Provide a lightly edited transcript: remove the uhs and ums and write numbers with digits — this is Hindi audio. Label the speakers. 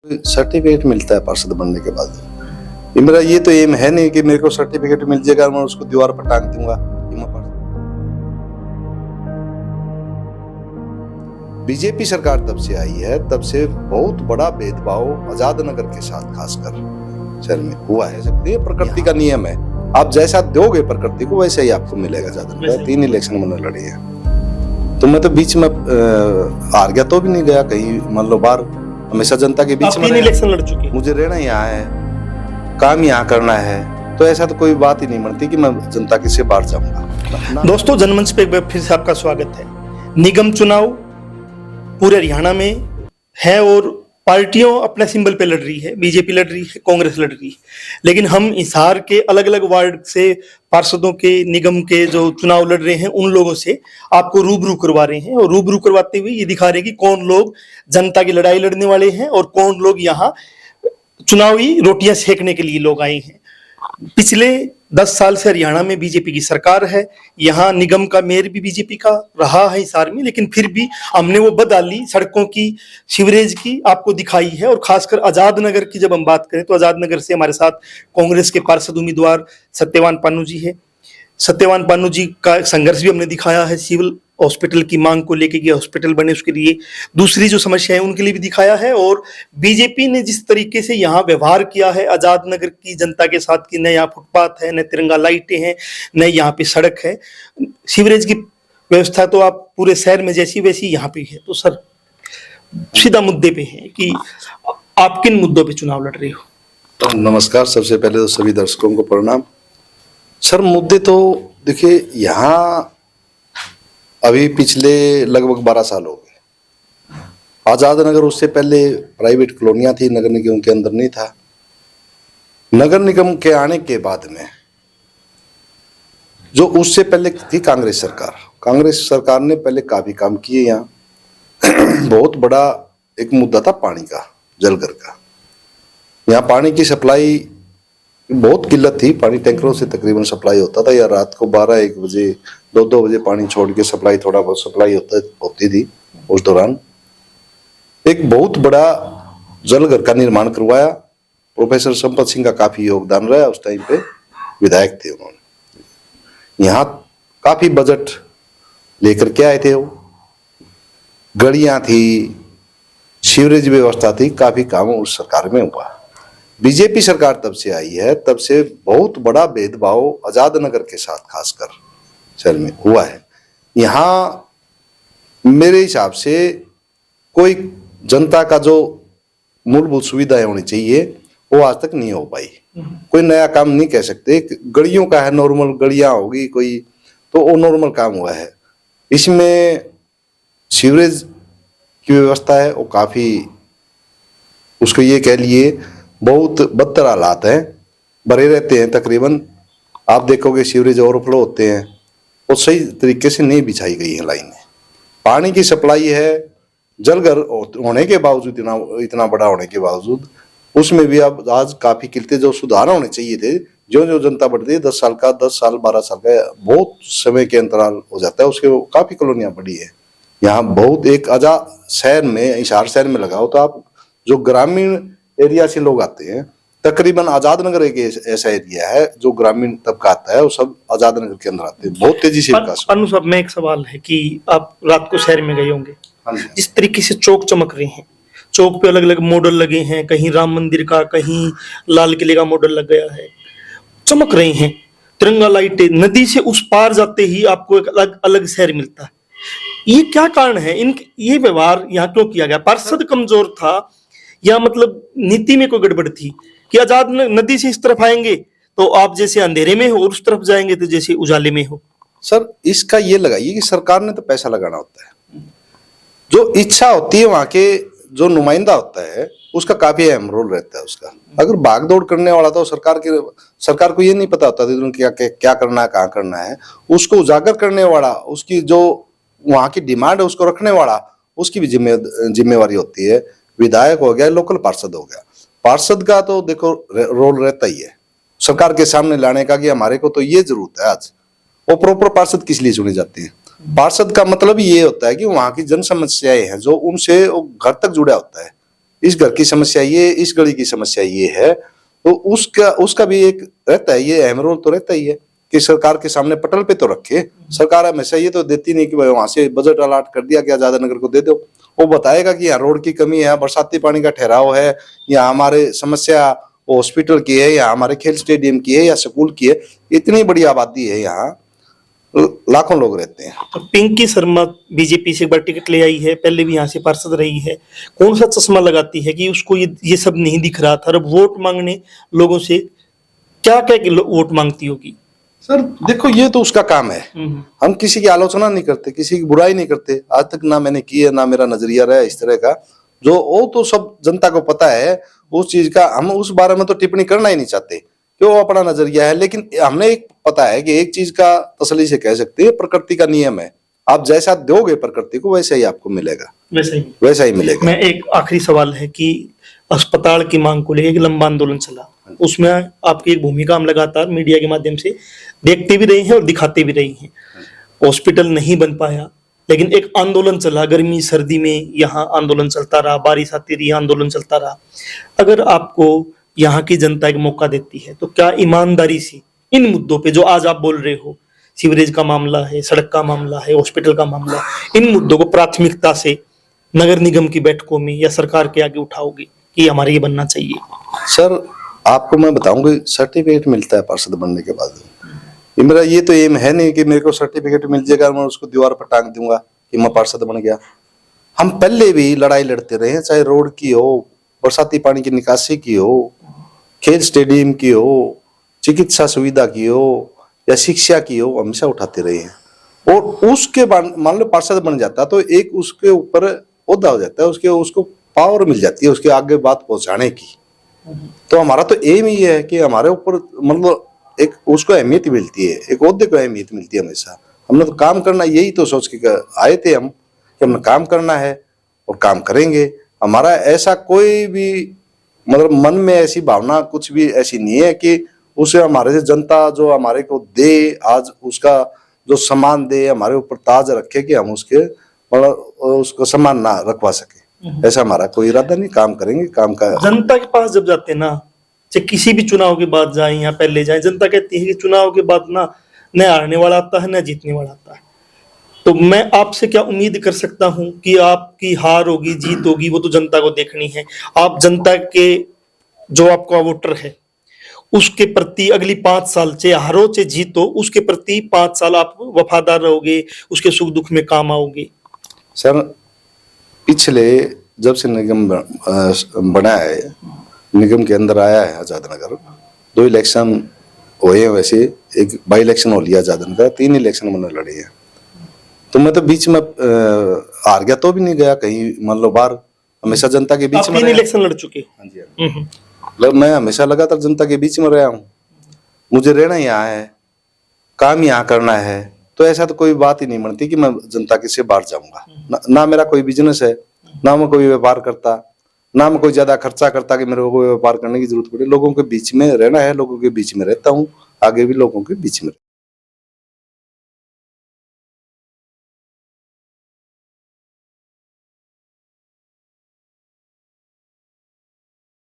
Speaker 1: सर्टिफिकेट मिलता है पार्षद बनने के बाद। ये मेरा ये तो एम है नहीं कि मेरे को सर्टिफिकेट मिल जाएगा मैं उसको दीवार पर टांग दूंगा। बीजेपी सरकार तब से आई है तब से बहुत बड़ा भेदभाव आजाद नगर के साथ खासकर शहर में हुआ है। ये प्रकृति का नियम है, आप जैसा दोगे प्रकृति को वैसे ही आपको मिलेगा। ज्यादा 3 इलेक्शन मैंने लड़ी है तो मैं तो बीच में हार गया तो भी नहीं गया कहीं, मान लो बाहर हमेशा जनता के बीच में
Speaker 2: इलेक्शन लड़ चुके।
Speaker 1: मुझे रहना यहाँ है, काम यहाँ करना है, तो ऐसा तो कोई बात ही नहीं बनती कि मैं जनता के से बाहर जाऊंगा।
Speaker 2: दोस्तों, जनमंच पे एक बार फिर से आपका स्वागत है। निगम चुनाव पूरे हरियाणा में है और पार्टियों अपने सिंबल पे लड़ रही है, बीजेपी लड़ रही है, कांग्रेस लड़ रही है, लेकिन हम हिसार के अलग अलग वार्ड से पार्षदों के, निगम के जो चुनाव लड़ रहे हैं उन लोगों से आपको रूबरू करवा रहे हैं और रूबरू करवाते हुए ये दिखा रहे हैं कि कौन लोग जनता की लड़ाई लड़ने वाले हैं और कौन लोग यहाँ चुनावी रोटियां सेकने के लिए लोग आए हैं। पिछले 10 साल से हरियाणा में बीजेपी की सरकार है, यहाँ निगम का मेयर भी बीजेपी का रहा है हिसार में, लेकिन फिर भी हमने वो बदहाली सड़कों की, सीवरेज की आपको दिखाई है। और खासकर आजाद नगर की जब हम बात करें तो आजाद नगर से हमारे साथ कांग्रेस के पार्षद उम्मीदवार सत्यवान पानू जी है। सत्यवान पानू जी का संघर्ष भी हमने दिखाया है, सिविल हॉस्पिटल की मांग को लेकर के हॉस्पिटल बने उसके लिए, दूसरी जो समस्या है उनके लिए भी दिखाया है। और बीजेपी ने जिस तरीके से यहाँ व्यवहार किया है आजाद नगर की जनता के साथ कि न यहाँ फुटपाथ है, न तिरंगा लाइटें हैं, न यहाँ पे सड़क है, सीवरेज की व्यवस्था तो आप पूरे शहर में जैसी वैसी यहाँ पे है। तो सर सीधा मुद्दे पे है कि आप किन मुद्दों पे चुनाव लड़ रहे हो?
Speaker 1: तो नमस्कार, सबसे पहले तो सभी दर्शकों को प्रणाम। सर मुद्दे तो देखिए, यहाँ अभी पिछले लगभग 12 साल हो गए। आजाद नगर उससे पहले प्राइवेट कॉलोनियां थी, नगर निगम के अंदर नहीं था। नगर निगम के आने के बाद में जो उससे पहले थी कांग्रेस सरकार ने पहले काफी काम किए। यहाँ बहुत बड़ा एक मुद्दा था पानी का, जलघर का। यहाँ पानी की सप्लाई बहुत किल्लत थी, पानी टैंकरों से तकरीबन सप्लाई होता था, या रात को 12-1 बजे 2-2 बजे पानी छोड़ के सप्लाई, थोड़ा बहुत सप्लाई होती थी। उस दौरान एक बहुत बड़ा जलघर का निर्माण करवाया। प्रोफेसर संपत सिंह का काफी योगदान रहा, उस टाइम पे विधायक थे उन्होंने। यहाँ काफी बजट लेकर के आए थे वो, गलियां थी, सीवरेज व्यवस्था थी, काफी काम उस सरकार में हुआ। बीजेपी सरकार तब से आई है तब से बहुत बड़ा भेदभाव आजाद नगर के साथ खासकर शहर में हुआ है। यहाँ मेरे हिसाब से कोई जनता का जो मूलभूत सुविधाएं होनी चाहिए वो आज तक नहीं हो पाई। कोई नया काम नहीं कह सकते, गलियों का है, नॉर्मल गलियां होगी कोई, तो वो नॉर्मल काम हुआ है। इसमें सीवरेज की व्यवस्था है वो काफी, उसको ये कह लिए बहुत बदतर हालात हैं, भरे रहते हैं तकरीबन। आप देखोगे सीवरेज ओवरफ्लो होते हैं, वो सही तरीके से नहीं बिछाई गई है लाइनें। पानी की सप्लाई है, जलघर होने के बावजूद, इतना बड़ा होने के बावजूद उसमें भी अब आज काफी किल्लतें, जो सुधार होने चाहिए थे। जो जो जनता बढ़ती है 10 साल का, 10 साल 12 साल का बहुत समय के अंतराल हो जाता है, उसके काफी कॉलोनियां बढ़ी है। यहाँ बहुत एक आजाद शहर में, हिसार शहर में लगाओ तो आप जो ग्रामीण एरिया से लोग आते हैं, तकरीबन आजाद नगर एक ऐसा एरिया है जो ग्रामीण तबका आता है, वो सब आजाद नगर के अंदर आते हैं। बहुत तेजी से विकास।
Speaker 2: अनु साहब, मैं एक सवाल है कि आप रात को शहर में गए होंगे, जिस तरीके से चौक चमक रहे हैं, चौक पे अलग अलग मॉडल लगे हैं, कहीं राम मंदिर का, कहीं लाल किले का मॉडल लग गया है, चमक रहे हैं, तिरंगा लाइटें, नदी से उस पार जाते ही आपको एक अलग अलग शहर मिलता है। ये क्या कारण है? ये व्यवहार यहाँ क्यों किया गया? पार्षद कमजोर था या मतलब नीति में कोई गड़बड़ थी कि आजाद नदी से इस तरफ आएंगे तो आप जैसे अंधेरे में हो और उस तरफ जाएंगे तो जैसे उजाले में हो?
Speaker 1: सर इसका ये लगाइए कि सरकार ने तो पैसा लगाना होता है, जो इच्छा होती है वहां के जो नुमाइंदा होता है उसका काफी अहम रोल रहता है उसका। अगर भागदौड़ करने वाला तो सरकार को ये नहीं पता होता क्या करना है, कहाँ करना है। उसको उजागर करने वाला, उसकी जो वहां की डिमांड है उसको रखने वाला, उसकी भी जिम्मेवारी होती है। विधायक हो गया, लोकल पार्षद हो गया, पार्षद का तो देखो रोल रहता ही है सरकार के सामने लाने का कि हमारे को तो ये जरूरत है आज। वो प्रॉपर पार्षद किस लिए चुने जाते हैं? पार्षद का मतलब ये होता है कि वहां की जन समस्याएं हैं जो उनसे घर तक जुड़ा होता है, इस घर की समस्या ये, इस गली की समस्या ये है, तो उसका भी एक रहता है, ये अहम रोल तो रहता ही है कि सरकार के सामने पटल पे तो रखे। सरकार हमेशा ये तो देती नहीं कि भाई वहां से बजट अलाट कर दिया कि आजाद नगर को दे दो। वो बताएगा कि यहाँ रोड की कमी है, बरसाती पानी का ठहराव है, या हमारे समस्या हॉस्पिटल की है, या हमारे खेल स्टेडियम की है, या स्कूल की है। इतनी बड़ी आबादी है यहाँ, लाखों लोग रहते हैं।
Speaker 2: तो पिंकी शर्मा बीजेपी से एक बार टिकट ले आई है, पहले भी यहाँ से पार्षद रही है, कौन सा चश्मा लगाती है कि उसको ये सब नहीं दिख रहा था, और वोट मांगने लोगों से क्या क्या कि वोट मांगती होगी?
Speaker 1: सर देखो, ये तो उसका काम है, हम किसी की आलोचना नहीं करते, किसी की बुराई नहीं करते, आज तक ना मैंने की है, ना मेरा नजरिया रहा है इस तरह का। जो वो तो सब जनता को पता है उस चीज का, हम उस बारे में तो टिप्पणी करना ही नहीं चाहते कि वो अपना नजरिया है। लेकिन हमने एक पता है कि एक चीज का तसल्ली से कह सकते हैं, प्रकृति का नियम है, आप जैसा दोगे प्रकृति को वैसे ही आपको मिलेगा, वैसा ही मिलेगा।
Speaker 2: मैं एक आखिरी सवाल है कि अस्पताल की मांग को लेकर एक लंबा आंदोलन चला, उसमें आपकी एक भूमिका हम लगातार मीडिया के माध्यम से देखते भी रहे हैं और दिखाते भी रहे हैं। हॉस्पिटल नहीं बन पाया, लेकिन एक आंदोलन चला, गर्मी सर्दी में यहाँ आंदोलन चलता रहा, बारिश आती रही, आंदोलन चलता रहा। अगर आपको यहाँ की जनता एक मौका देती है तो क्या ईमानदारी से इन मुद्दों पे जो आज आप बोल रहे हो, सीवरेज का मामला है, सड़क का मामला है, हॉस्पिटल का मामला है, इन मुद्दों को प्राथमिकता से नगर निगम की बैठकों में या सरकार के आगे उठाओगे कि हमारे ये बनना चाहिए?
Speaker 1: सर आपको मैं बताऊंगा, सर्टिफिकेट मिलता है पार्षद बनने के बाद। ये मेरा ये तो एम है नहीं कि मेरे को सर्टिफिकेट मिल जाएगा, मैं उसको दीवार पर टांग दूंगा कि मैं पार्षद बन गया। हम पहले भी लड़ाई लड़ते रहे हैं, चाहे रोड की हो, बरसाती पानी की निकासी की हो, खेल स्टेडियम की हो, चिकित्सा सुविधा की हो, या शिक्षा की हो, हमेशा उठाते रहे हैं। और उसके बाद मान लो पार्षद बन जाता तो एक उसके ऊपर ओहदा हो जाता है, उसको पावर मिल जाती है उसके आगे बात पहुंचाने की। तो हमारा तो एम ही है कि हमारे ऊपर मतलब एक उसको अहमियत मिलती है, एक ओहदे को अहमियत मिलती है हमेशा। हमने तो काम करना, यही तो सोच के आए थे हम कि हमने काम करना है और काम करेंगे। हमारा ऐसा कोई भी मतलब मन में ऐसी भावना कुछ भी ऐसी नहीं है कि उसे हमारे से जनता जो हमारे को दे, आज उसका जो सम्मान दे, हमारे ऊपर ताज रखे कि हम उसके मतलब उसको सम्मान ना रखवा सके। ऐसा हमारा कोई इरादा नहीं, काम करेंगे, काम का।
Speaker 2: जनता के पास जब जाते ना, चाहे किसी भी चुनाव के बाद जाए या पहले जाए, जनता कहती है कि चुनाव के बाद ना न हारने वाला आता है न जीतने वाला आता है। तो मैं आपसे क्या उम्मीद कर सकता हूं कि आपकी हार होगी, जीत होगी, वो तो जनता को देखनी है। आप जनता के जो आपका वोटर है उसके प्रति अगली 5 साल, चाहे हारो चाहे जीतो, उसके प्रति 5 साल आप वफादार रहोगे, उसके सुख दुख में काम आओगे?
Speaker 1: सर पिछले जब से निगम बना है, निगम के अंदर आया है आजाद नगर, 2 इलेक्शन हुए हैं, वैसे एक बाई इलेक्शन हो लिया आजाद नगर, 3 इलेक्शन मैंने लड़े हैं। तो मैं तो बीच में हार गया तो भी नहीं गया कहीं, मान लो बाहर, हमेशा जनता के बीच में
Speaker 2: 3 इलेक्शन लड़ चुके?
Speaker 1: हाँ जी, मैं हमेशा लगातार जनता के बीच में रहा हूँ। मुझे रहना यहाँ है, काम यहाँ करना है, तो ऐसा तो कोई बात ही नहीं बनती कि मैं जनता के से बाहर जाऊंगा। ना मेरा कोई बिजनेस है, ना मैं कोई व्यापार करता, ना मैं कोई ज्यादा खर्चा करता कि मेरे को व्यापार करने की जरूरत पड़े। लोगों के बीच में रहना है, लोगों के बीच में रहता हूँ, आगे भी लोगों के बीच में।